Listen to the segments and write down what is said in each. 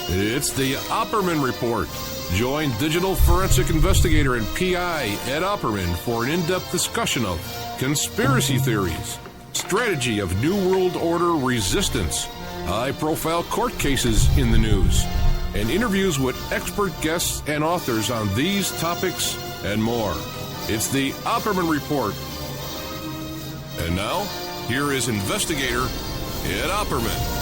It's the Opperman Report. Join digital forensic investigator and PI Ed Opperman for an in-depth discussion of conspiracy theories, strategy of New World Order resistance, high-profile court cases in the news, and interviews with expert guests and authors on these topics and more. It's the Opperman Report. And now, here is investigator Ed Opperman.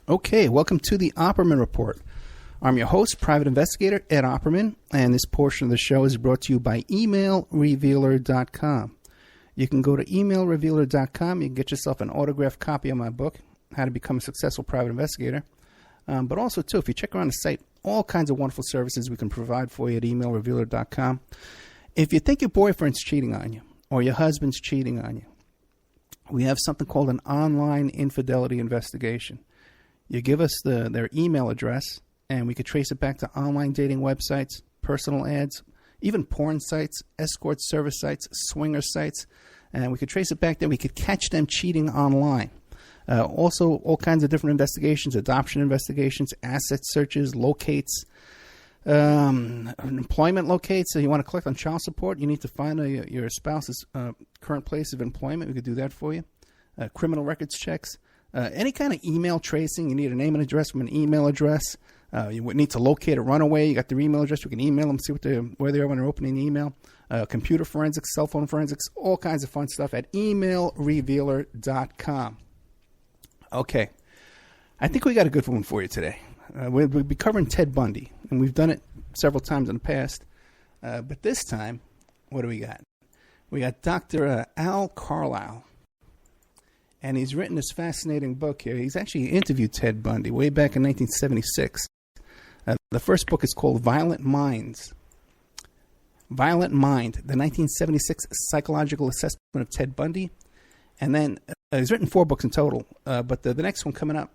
Okay, welcome to the Opperman Report. I'm your host, private investigator Ed Opperman, and this portion of the show is brought to you by emailrevealer.com. You can go to emailrevealer.com. You can get yourself an autographed copy of my book, How to Become a Successful Private Investigator. But also, too, if you check around the site, all kinds of wonderful services we can provide for you at emailrevealer.com. If you think your boyfriend's cheating on you or your husband's cheating on you, we have something called an online infidelity investigation. You give us their email address, and we could trace it back to online dating websites, personal ads, even porn sites, escort service sites, swinger sites, and we could trace it back there. We could catch them cheating online. Also, all kinds of different investigations, adoption investigations, asset searches, locates, employment locates. So you want to collect on child support, you need to find your spouse's current place of employment. We could do that for you. Criminal records checks. Any kind of email tracing. You need a name and address from an email address. You would need to locate a runaway. You got their email address. We can email them, see where they are when they're opening the email. Computer forensics, cell phone forensics, all kinds of fun stuff at emailrevealer.com. Okay. I think we got a good one for you today. We'll be covering Ted Bundy, and we've done it several times in the past. But this time, what do we got? We got Dr. Al Carlisle. And he's written this fascinating book here. He's actually interviewed Ted Bundy way back in 1976. The first book is called Violent Minds. Violent Mind, the 1976 Psychological Assessment of Ted Bundy. And then he's written 4 books in total. But the next one coming up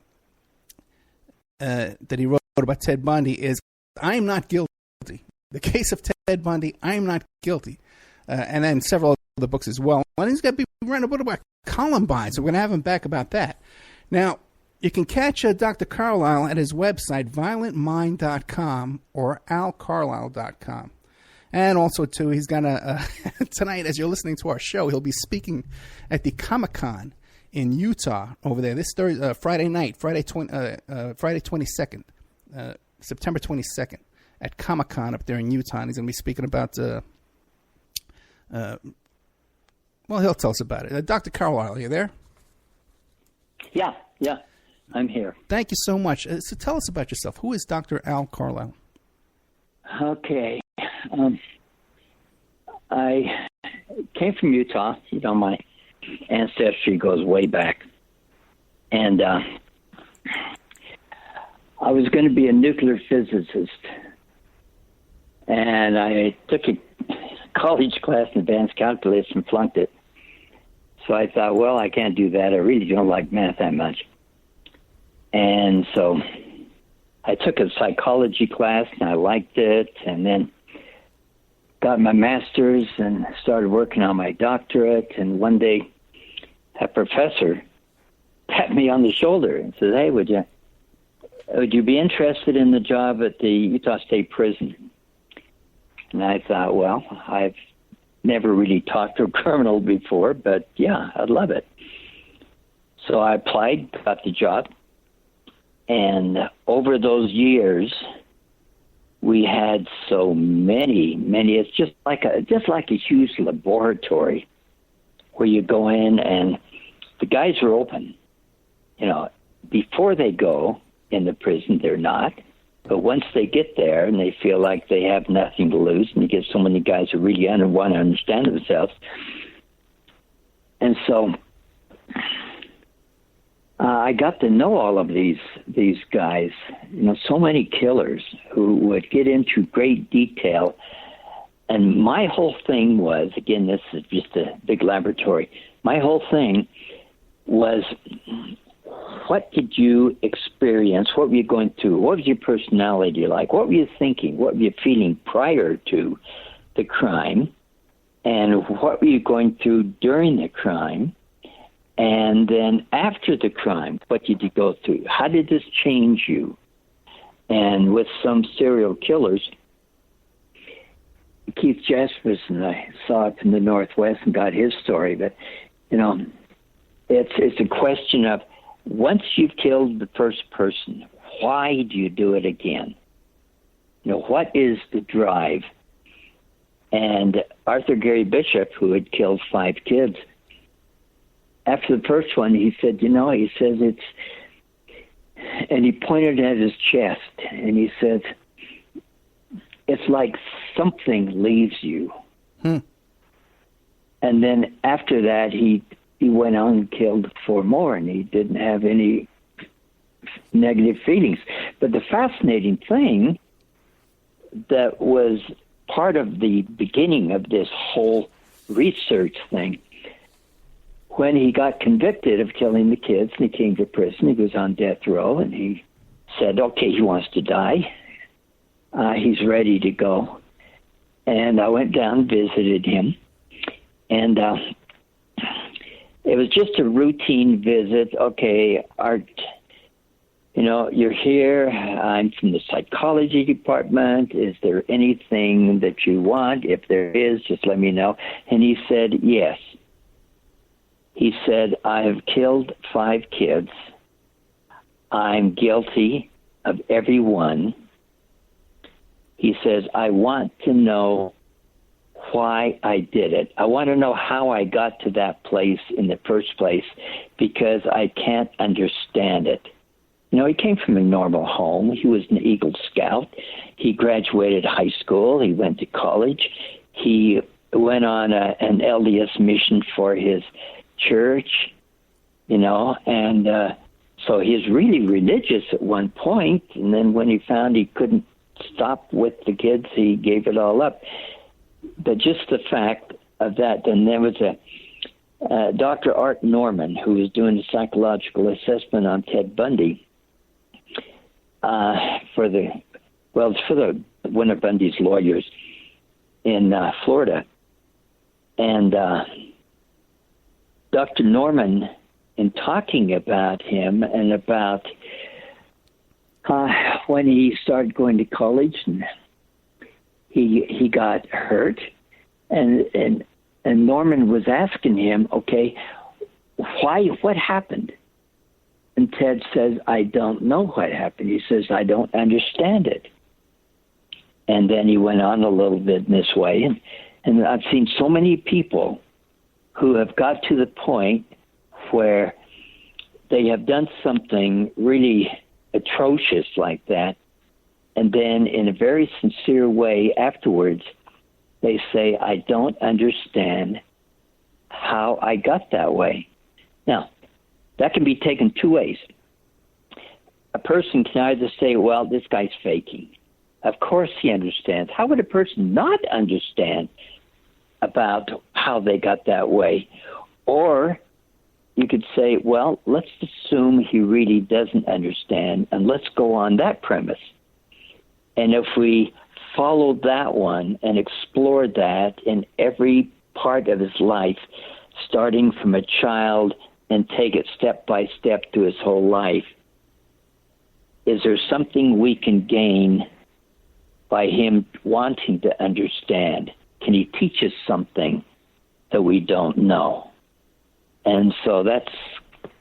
that he wrote about Ted Bundy is I'm Not Guilty. The Case of Ted Bundy, I'm Not Guilty. And then several other books as well. And he's got to be writing a book about Columbine, so we're going to have him back about that. Now, you can catch Dr. Carlisle at his website, violentmind.com or alcarlisle.com. And also, too, he's got tonight, as you're listening to our show, he'll be speaking at the Comic-Con in Utah over there this Thursday, Friday night, Friday 22nd, September 22nd, at Comic-Con up there in Utah. And he's going to be speaking about... well, he'll tell us about it. Dr. Carlisle, are you there? Yeah, I'm here. Thank you so much. So tell us about yourself. Who is Dr. Al Carlisle? Okay. I came from Utah. You know, my ancestry goes way back. And I was going to be a nuclear physicist. And I took a college class in advanced calculus and flunked it. So I thought, well, I can't do that. I really don't like math that much. And so I took a psychology class, and I liked it, and then got my master's and started working on my doctorate. And one day, a professor tapped me on the shoulder and said, hey, would you be interested in the job at the Utah State Prison? And I thought, well, I've never really talked to a criminal before, but yeah, I'd love it. So I applied, got the job, and over those years, we had so many. It's just like a huge laboratory where you go in, and the guys are open. You know, before they go in the prison, they're not. But once they get there and they feel like they have nothing to lose, and you get so many guys who really want to understand themselves. And so I got to know all of these guys, you know, so many killers who would get into great detail. And my whole thing was, again, this is just a big laboratory. My whole thing was, what did you experience? What were you going through? What was your personality like? What were you thinking? What were you feeling prior to the crime? And what were you going through during the crime? And then after the crime, what did you go through? How did this change you? And with some serial killers, Keith Jasperson, I saw it from the Northwest and got his story, but, it's a question of, once you've killed the first person, why do you do it again? What is the drive? And Arthur Gary Bishop, who had killed 5 kids, after the first one, he said, he says it's, and he pointed at his chest, and he says, it's like something leaves you. And then after that, he went on and killed 4 more, and he didn't have any negative feelings. But the fascinating thing that was part of the beginning of this whole research thing, when he got convicted of killing the kids and he came to prison, he was on death row, and he said, okay, he wants to die. He's ready to go. And I went down and visited him. And it was just a routine visit. Okay, Art, you're here. I'm from the psychology department. Is there anything that you want? If there is, just let me know. And he said, yes. He said, I have killed 5 kids. I'm guilty of every one. He says, I want to know why I did it. I want to know how I got to that place in the first place, because I can't understand it. He came from a normal home. He was an Eagle Scout. He graduated high school. He went to college. He went on an LDS mission for his church, and so he's really religious at one point, and then when he found he couldn't stop with the kids, he gave it all up. But just the fact of that, and there was a Dr. Art Norman, who was doing a psychological assessment on Ted Bundy for one of Bundy's lawyers in Florida, and Dr. Norman, in talking about him and about when he started going to college and he got hurt, and Norman was asking him, okay, what happened? And Ted says, I don't know what happened. He says, I don't understand it. And then he went on a little bit in this way, and I've seen so many people who have got to the point where they have done something really atrocious like that, and then in a very sincere way afterwards, they say, I don't understand how I got that way. Now, that can be taken 2 ways. A person can either say, well, this guy's faking. Of course he understands. How would a person not understand about how they got that way? Or you could say, well, let's assume he really doesn't understand, and let's go on that premise. And if we follow that one and explore that in every part of his life, starting from a child and take it step by step through his whole life, is there something we can gain by him wanting to understand? Can he teach us something that we don't know? And so that's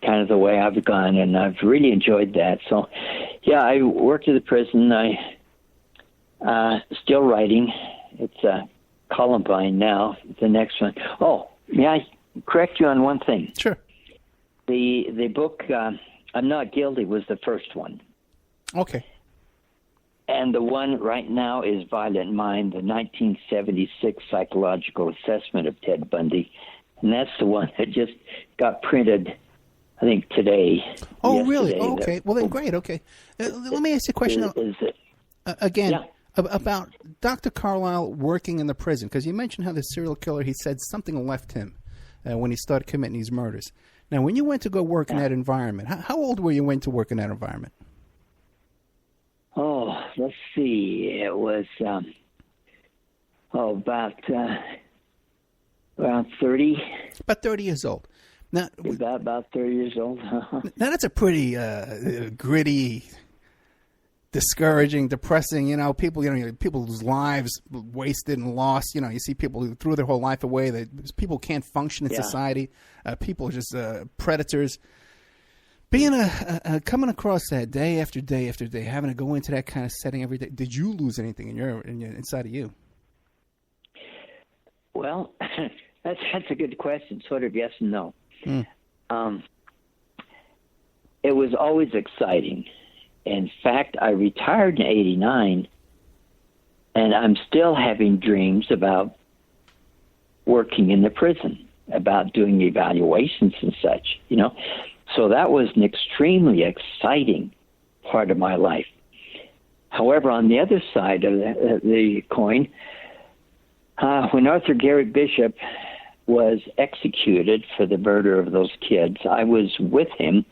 kind of the way I've gone, and I've really enjoyed that. So, yeah, I worked at the prison. I still writing. It's Columbine now, the next one. Oh, may I correct you on one thing? Sure. The book, I'm Not Guilty, was the first one. Okay. And the one right now is Violent Mind, the 1976 psychological assessment of Ted Bundy. And that's the one that just got printed, I think, today. Oh, really? Oh, okay. Well, then, great. Okay. Let me ask you a question. Again, yeah. About Dr. Carlisle working in the prison, because you mentioned how the serial killer, he said something left him when he started committing these murders. Now, when you went to go work in that environment, how old were you when to work in that environment? Oh, let's see. It was about around 30. About 30 years old. Now, About 30 years old. now that's a pretty gritty, discouraging, depressing. People people's lives wasted and lost. You see people who threw their whole life away. People can't function in society. People are just predators. Being coming across that day after day after day, having to go into that kind of setting every day. Did you lose anything inside of you? Well, that's a good question. Sort of yes and no. It was always exciting. In fact, I retired in '89, and I'm still having dreams about working in the prison, about doing evaluations and such. So that was an extremely exciting part of my life. However, on the other side of the coin, when Arthur Garrett Bishop was executed for the murder of those kids, I was with him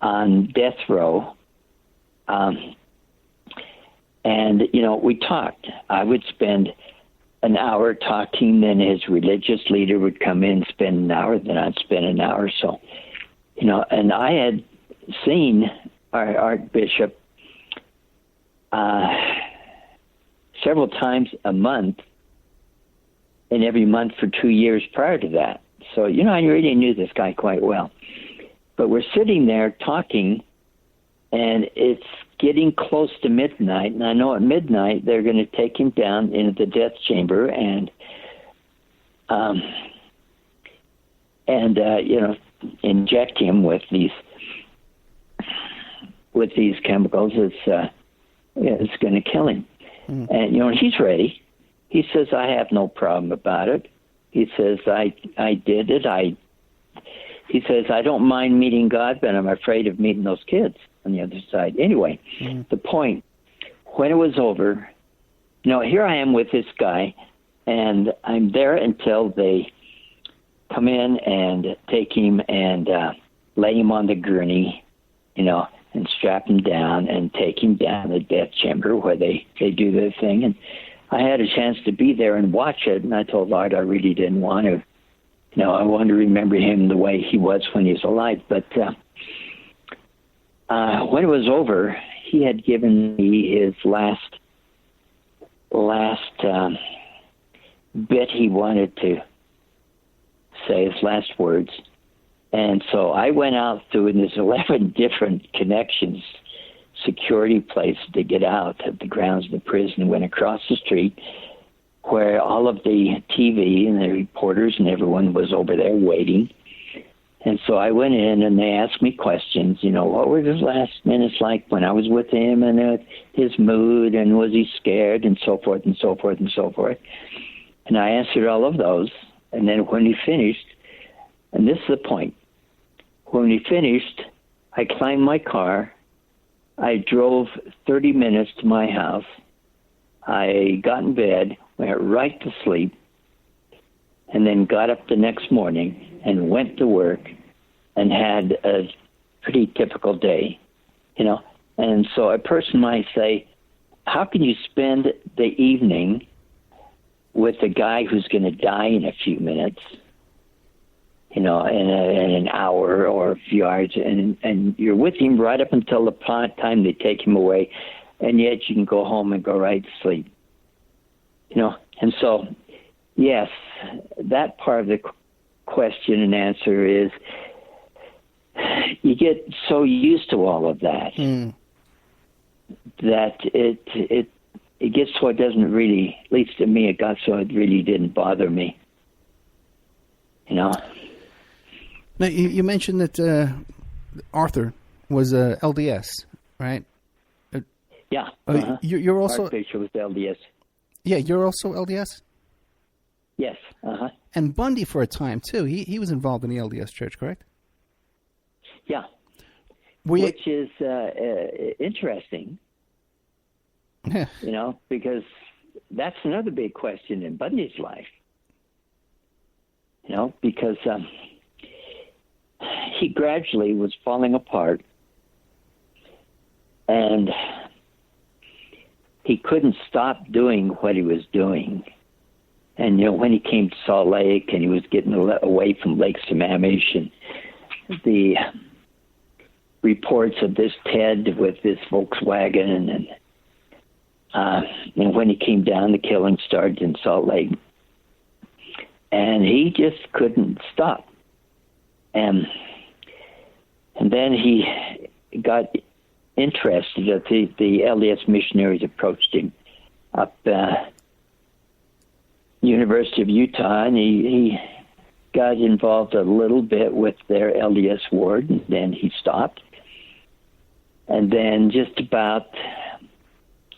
on death row. And we talked. I would spend an hour talking, then his religious leader would come in, spend an hour, then I'd spend an hour. So, and I had seen our Archbishop several times a month, and every month for 2 years prior to that. So, I really knew this guy quite well. But we're sitting there talking, and it's getting close to midnight, and I know at midnight they're going to take him down into the death chamber and inject him with these chemicals. It's going to kill him. And he's ready. He says, I have no problem about it. He says, I did it. He says, I don't mind meeting God, but I'm afraid of meeting those kids on the other side. Anyway, the point, when it was over, here I am with this guy, and I'm there until they come in and take him and lay him on the gurney, and strap him down and take him down the death chamber where they do their thing. And I had a chance to be there and watch it, and I told Lord I really didn't want to. I wanted to remember him the way he was when he was alive. But when it was over, he had given me his last bit he wanted to say, his last words. And so I went out through, and there's 11 different connections, security places to get out of the grounds of the prison, went across the street where all of the TV and the reporters and everyone was over there waiting. And so I went in, and they asked me questions, what were his last minutes like when I was with him, and his mood, and was he scared, and so forth and so forth and so forth. And I answered all of those. And then when he finished, and this is the point, when he finished, I climbed my car. I drove 30 minutes to my house. I got in bed, went right to sleep, and then got up the next morning and went to work and had a pretty typical day, And so a person might say, how can you spend the evening with a guy who's going to die in a few minutes, in an hour or a few hours, and you're with him right up until the time they take him away, and yet you can go home and go right to sleep. And so, yes, that part of the question and answer is you get so used to all of that that it gets so it doesn't really, at least to me, it got so it really didn't bother me. Now, you mentioned that Arthur was LDS, right? Yeah. You're also Archbishop was LDS. Yeah, you're also LDS? Yes. And Bundy for a time, too. He was involved in the LDS Church, correct? Yeah. Which is interesting, because that's another big question in Bundy's life. Because he gradually was falling apart, and he couldn't stop doing what he was doing. And, when he came to Salt Lake and he was getting away from Lake Sammamish, and the reports of this Ted with this Volkswagen, and when he came down, the killing started in Salt Lake. And he just couldn't stop. And then he got interested. The LDS missionaries approached him up University of Utah, and he got involved a little bit with their LDS ward, and then he stopped. And then just about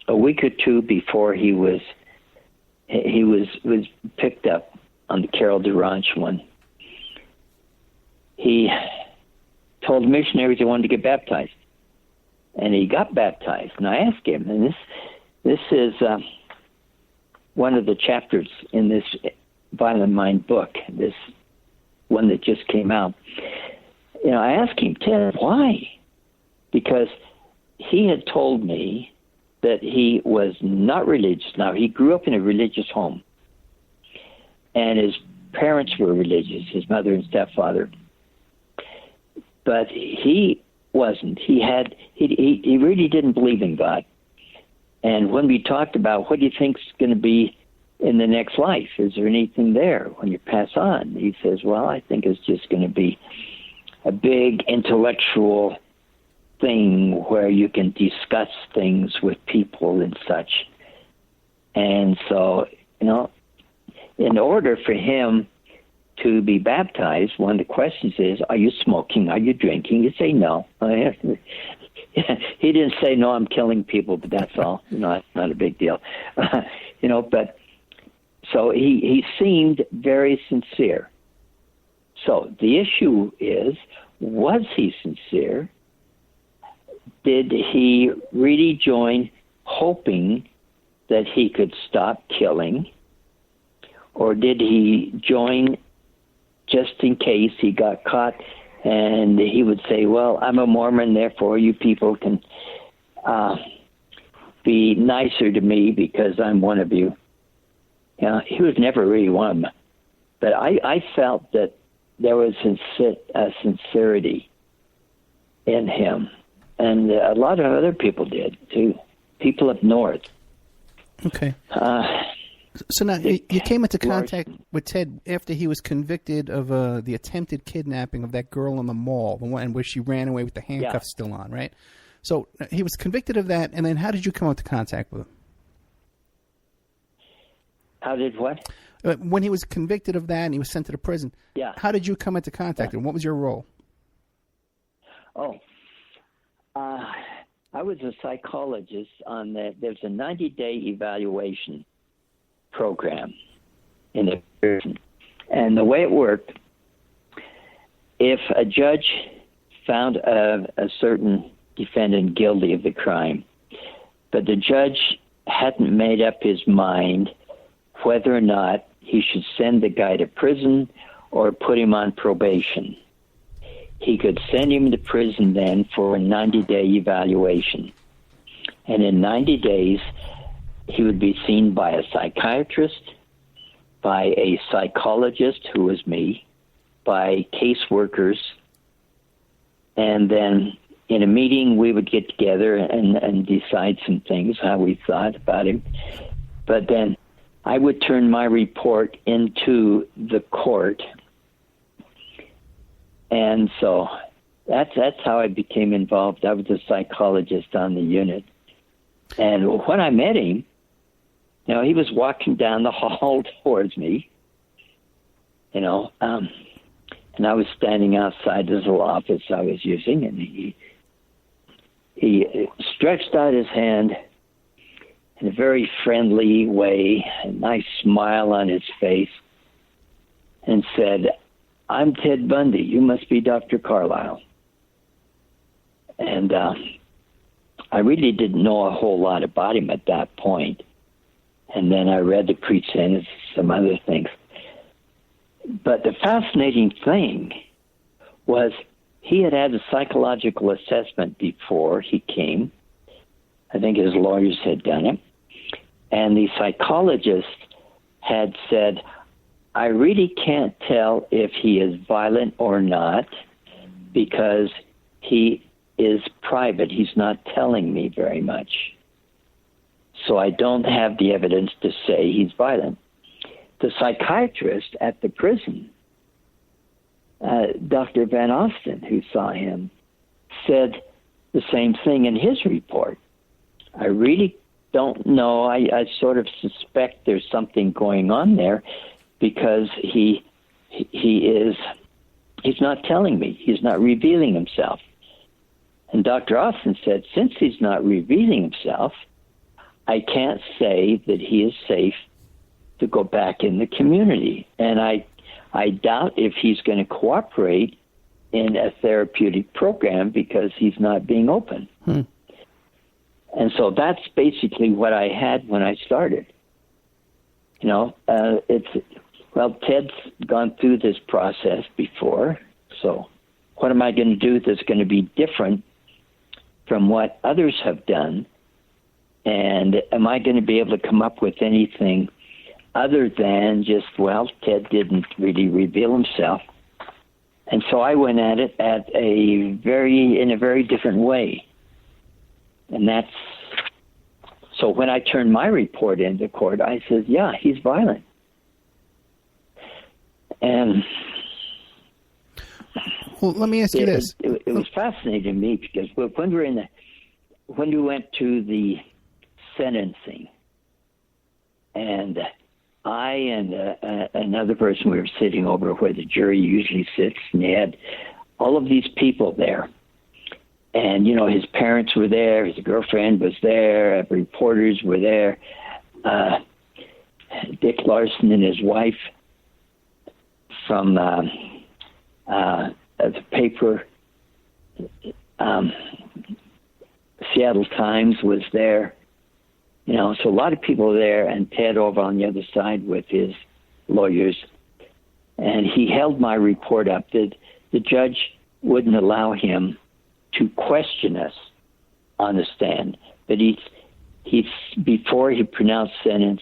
a week or two before he was picked up on the Carroll de Ranch one, he told the missionaries he wanted to get baptized. And he got baptized. And I asked him, and this is one of the chapters in this Violent Mind book, this one that just came out. I asked him, Ted, why? Because he had told me that he was not religious. Now, he grew up in a religious home, and his parents were religious, his mother and stepfather. But he wasn't. He really didn't believe in God. And when we talked about what do you think's going to be in the next life, is there anything there when you pass on? He says, well, I think it's just going to be a big intellectual thing where you can discuss things with people and such. And so, in order for him to be baptized, one of the questions is, are you smoking? Are you drinking? You say no. He didn't say, no, I'm killing people, but that's all. That's not a big deal. But so he seemed very sincere. So the issue is, was he sincere? Did he really join hoping that he could stop killing? Or did he join just in case he got caught, and he would say, well, I'm a Mormon, therefore you people can be nicer to me because I'm one of you. He was never really one of them. But I felt that there was a sincerity in him. And a lot of other people did, too. People up north. Okay. So now you came into contact with Ted after he was convicted of the attempted kidnapping of that girl in the mall, the one where she ran away with the handcuffs still on, right? So he was convicted of that, and then how did you come into contact with him? How did what? When he was convicted of that and he was sent to the prison, how did you come into contact with him? What was your role? I was a psychologist on there's a 90-day evaluation program in the prison. And the way it worked, if a judge found a certain defendant guilty of the crime, but the judge hadn't made up his mind whether or not he should send the guy to prison or put him on probation, he could send him to prison then for a 90-day evaluation. And in 90 days, he would be seen by a psychiatrist, by a psychologist, who was me, by caseworkers, and then in a meeting we would get together and decide some things, how we thought about him. But then I would turn my report into the court. And so that's how I became involved. I was a psychologist on the unit. And when I met him, he was walking down the hall towards me, and I was standing outside this little office I was using, and he stretched out his hand in a very friendly way, a nice smile on his face, and said, I'm Ted Bundy. You must be Dr. Carlisle. And I really didn't know a whole lot about him at that point. And then I read the pre-sentence, some other things. But the fascinating thing was he had a psychological assessment before he came. I think his lawyers had done it. And the psychologist had said, I really can't tell if he is violent or not because he is private. He's not telling me very much. So I don't have the evidence to say he's violent. The psychiatrist at the prison, Dr. Van Osten, who saw him, said the same thing in his report. I really don't know. I sort of suspect there's something going on there because he's not telling me. He's not revealing himself. And Dr. Austin said, since he's not revealing himself, I can't say that he is safe to go back in the community. And I doubt if he's going to cooperate in a therapeutic program because he's not being open. And so that's basically what I had when I started. You know, Ted's gone through this process before, so what am I going to do that's going to be different from what others have done? And am I going to be able to come up with anything other than just, Ted didn't really reveal himself. And so I went at it in a very different way. And so when I turned my report into court, I said, yeah, he's violent. And well, let me ask you this. It was fascinating to me because when we went to the sentencing, and I and another person, we were sitting over where the jury usually sits, and they had all of these people there. And, you know, his parents were there, his girlfriend was there, reporters were there, Dick Larson and his wife from the paper, Seattle Times was there. You know, so a lot of people were there, and Ted over on the other side with his lawyers. And he held my report up. The judge wouldn't allow him to question us on the stand. But he before he pronounced sentence,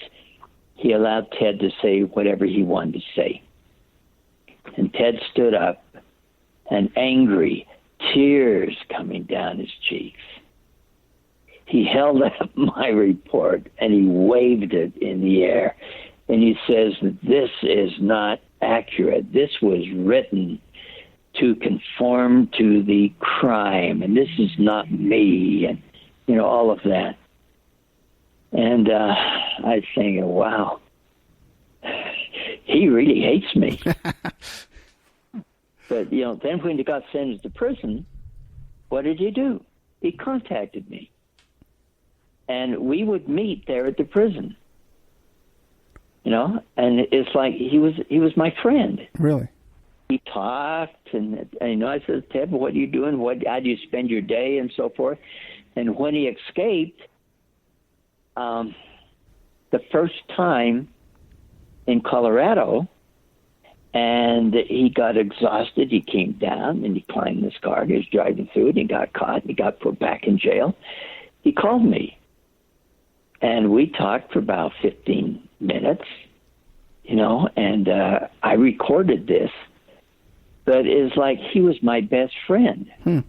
he allowed Ted to say whatever he wanted to say. And Ted stood up, and angry, tears coming down his cheeks. He held up my report and he waved it in the air. And he says that this is not accurate. This was written to conform to the crime, and this is not me, and, you know, all of that. And I was thinking, wow, he really hates me. But, you know, then when he got sentenced to prison, what did he do? He contacted me. And we would meet there at the prison, you know, and it's like he was my friend. Really? He talked, and you know, I said, Ted, what are you doing? How do you spend your day, and so forth? And when he escaped, the first time in Colorado, and he got exhausted, he came down and he climbed this car. He was driving through it, and he got caught, and he got put back in jail. He called me. And we talked for about 15 minutes, you know, and I recorded this. But it's like he was my best friend. And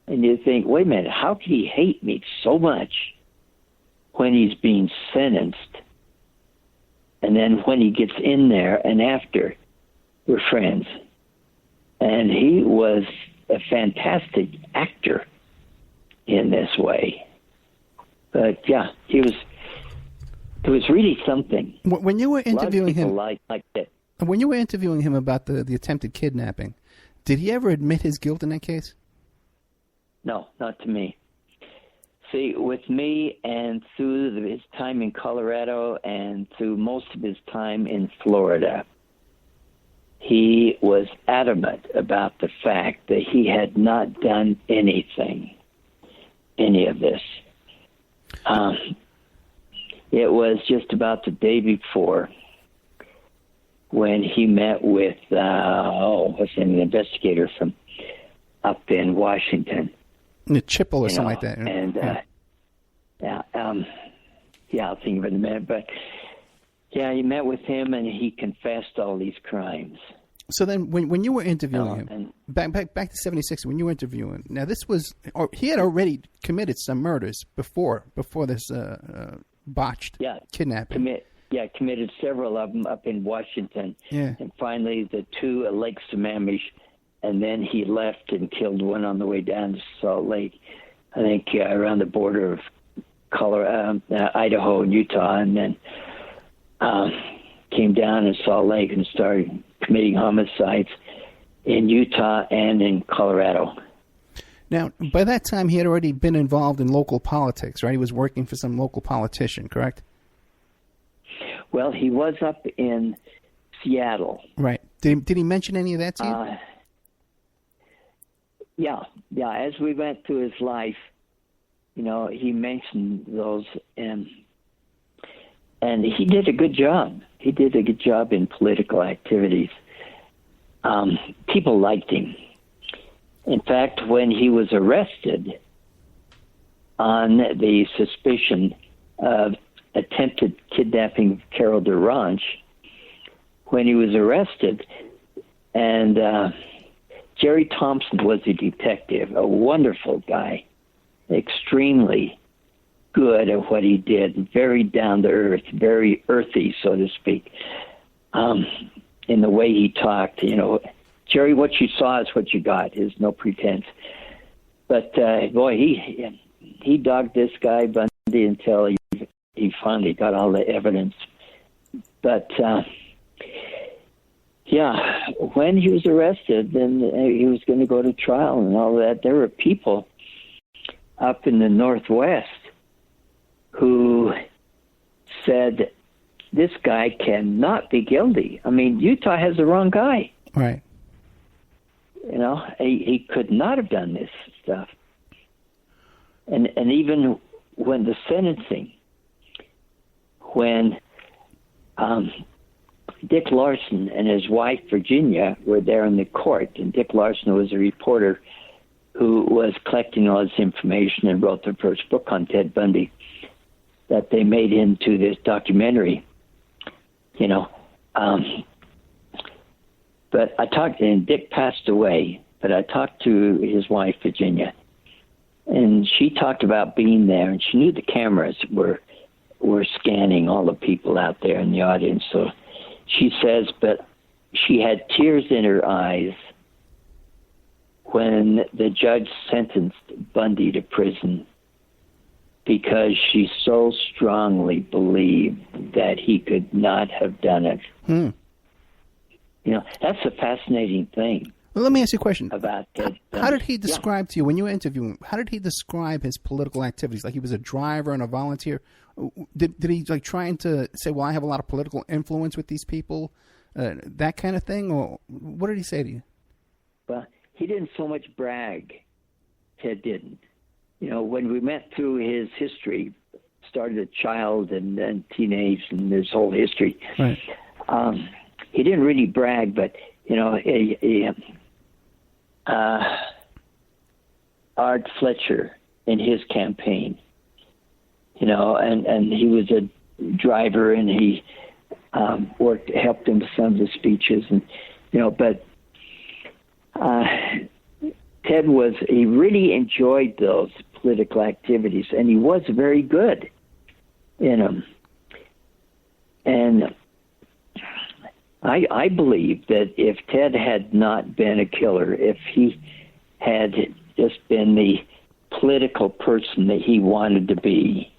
you think, wait a minute, how could he hate me so much when he's being sentenced? And then when he gets in there and after, we're friends. And he was a fantastic actor in this way. But yeah, it was really something. When you were interviewing him, like that. When you were interviewing him about the attempted kidnapping, did he ever admit his guilt in that case? No, not to me. See, with me and through his time in Colorado and through most of his time in Florida, he was adamant about the fact that he had not done any of this. It was just about the day before when he met with, an investigator from up in Washington. Chipple or something like that. And, I'll think of it in a minute. But Yeah, he met with him, and he confessed all these crimes. So then, when you were interviewing him, and back to 76, when you were interviewing, now this was, or he had already committed some murders before this botched kidnapping. Committed several of them up in Washington. Yeah. And finally, the two at Lake Sammamish, and then he left and killed one on the way down to Salt Lake, I think around the border of Colorado, Idaho and Utah, and then came down in Salt Lake and started committing homicides in Utah and in Colorado. Now, by that time, he had already been involved in local politics, right? He was working for some local politician, correct? Well, he was up in Seattle. Right. Did he mention any of that to you? Yeah. As we went through his life, he mentioned those, and he did a good job. He did a good job in political activities. People liked him. In fact, when he was arrested on the suspicion of attempted kidnapping of Carol DeRange, when he was arrested, and Jerry Thompson was a detective, a wonderful guy, extremely good at what he did, very down to earth, very earthy, so to speak, in the way he talked. Jerry, what you saw is what you got. There's no pretense. But boy, he dogged this guy Bundy until he finally got all the evidence. But when he was arrested, then he was going to go to trial and all that. There were people up in the Northwest who said, this guy cannot be guilty. I mean, Utah has the wrong guy. Right. He could not have done this stuff. And even when the sentencing, when Dick Larson and his wife, Virginia, were there in the court, and Dick Larson was a reporter who was collecting all this information and wrote the first book on Ted Bundy that they made into this documentary, But I talked, and Dick passed away, but I talked to his wife, Virginia, and she talked about being there, and she knew the cameras were scanning all the people out there in the audience. So she says, but she had tears in her eyes when the judge sentenced Bundy to prison, because she so strongly believed that he could not have done it. That's a fascinating thing. Well, let me ask you a question. About Ted Bundy. How did he describe to you, when you were interviewing him, how did he describe his political activities? Like he was a driver and a volunteer? Did he trying to say, well, I have a lot of political influence with these people, that kind of thing? Or what did he say to you? Well, he didn't so much brag. Ted didn't. When we went through his history, started a child and then teenage and his whole history, right. He didn't really brag, but, Art Fletcher in his campaign, and he was a driver, and he helped him with some of the speeches, and, but Ted he really enjoyed those political activities, and he was very good in them. And I believe that if Ted had not been a killer, if he had just been the political person that he wanted to be,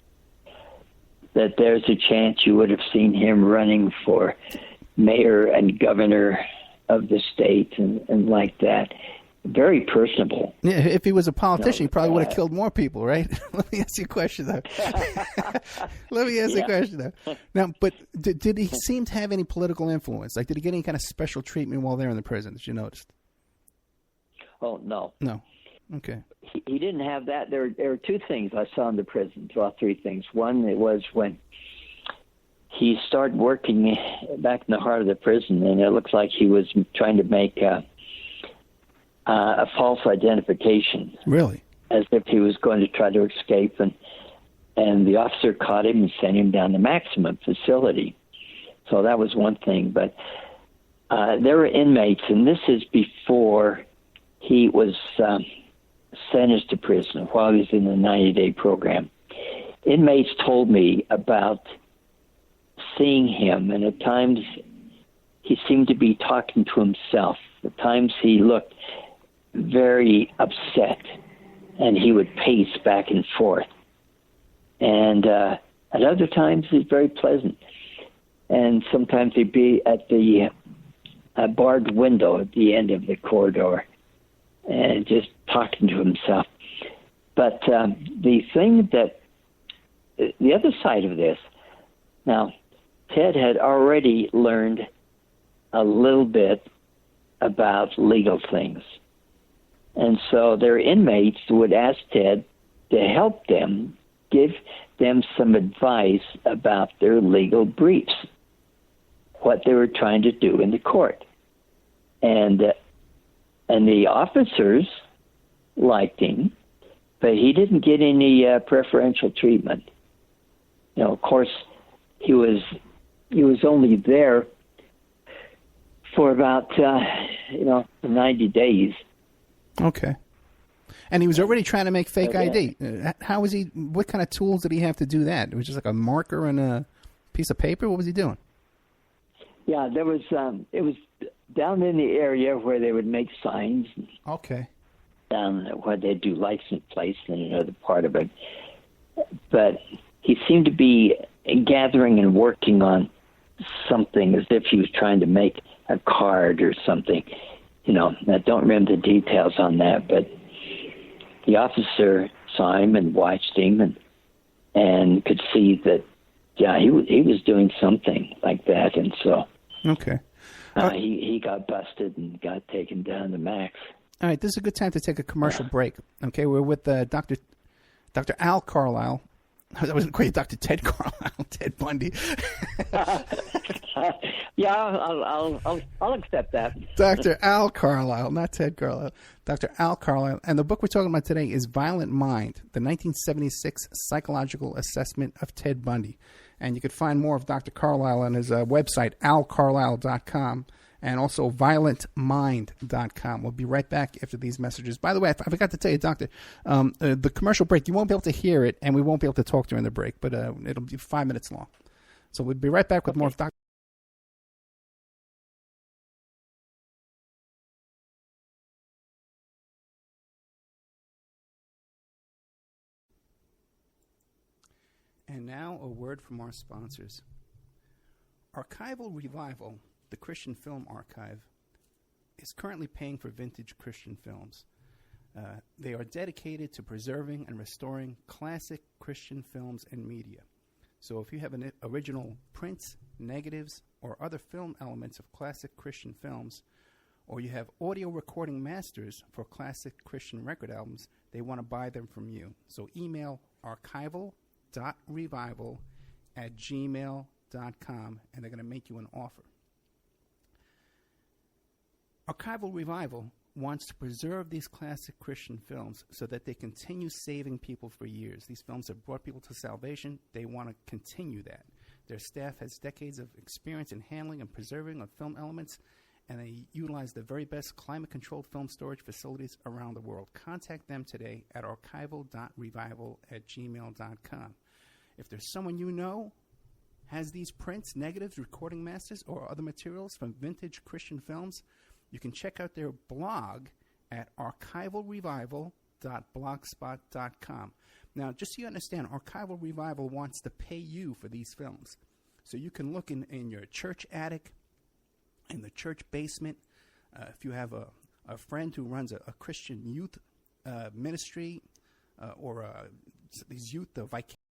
that there's a chance you would have seen him running for mayor and governor of the state and like that. Very personable. Yeah, if he was a politician, he probably would have killed more people, right? Let me ask you a question, though. Now, but did he seem to have any political influence? Like, did he get any kind of special treatment while there in the prison that you noticed? Oh, no. No. Okay. He didn't have that. There are two things I saw in the prison, three things. One, it was when he started working back in the heart of the prison, and it looks like he was trying to make a false identification. Really? As if he was going to try to escape, and the officer caught him and sent him down the maximum facility. So that was one thing. But there were inmates, and this is before he was sentenced to prison, while he was in the 90-day program. Inmates told me about seeing him, and at times he seemed to be talking to himself. At times he looked very upset, and he would pace back and forth. And at other times he's very pleasant. And sometimes he'd be at the barred window at the end of the corridor and just talking to himself. But the thing that, the other side of this, now, Ted had already learned a little bit about legal things. And so their inmates would ask Ted to help them, give them some advice about their legal briefs, what they were trying to do in the court. And the officers liked him, but he didn't get any preferential treatment. You know, of course, he was only there for about 90 days. Okay. And he was already trying to make fake ID. How was he? What kind of tools did he have to do that? It was just like a marker and a piece of paper. What was he doing? Yeah, there was. It was down in the area where they would make signs. Okay. Down where they do license plates in another part of it. But he seemed to be gathering and working on something as if he was trying to make a card or something. You know, I don't remember the details on that, but the officer saw him and watched him and could see that, yeah, he was doing something like that. And so okay. He got busted and got taken down to max. All right, this is a good time to take a commercial break. Okay, we're with Dr. Al Carlisle. That wasn't quite Dr. Ted Carlisle, Ted Bundy. Yeah, I'll accept that. Dr. Al Carlisle, not Ted Carlisle. Dr. Al Carlisle. And the book we're talking about today is Violent Mind, the 1976 Psychological Assessment of Ted Bundy. And you can find more of Dr. Carlisle on his website, alcarlisle.com, and also violentmind.com. We'll be right back after these messages. By the way, I forgot to tell you, Doctor, the commercial break, you won't be able to hear it, and we won't be able to talk during the break, but it'll be 5 minutes long. So we'll be right back with more of Dr. And now a word from our sponsors. Archival Revival, the Christian Film Archive, is currently paying for vintage Christian films. They are dedicated to preserving and restoring classic Christian films and media. So if you have an original prints, negatives, or other film elements of classic Christian films, or you have audio recording masters for classic Christian record albums, they want to buy them from you. So email archival.revival@gmail.com, and they're going to make you an offer. Archival Revival wants to preserve these classic Christian films so that they continue saving people for years. These films have brought people to salvation. They want to continue that. Their staff has decades of experience in handling and preserving of film elements, and they utilize the very best climate-controlled film storage facilities around the world. Contact them today at archival.revival@gmail.com. If there's someone you know has these prints, negatives, recording masters, or other materials from vintage Christian films, you can check out their blog at archivalrevival.blogspot.com. Now, just so you understand, Archival Revival wants to pay you for these films. So you can look in your church attic, in the church basement. If you have a friend who runs a Christian youth ministry or these youth vicarious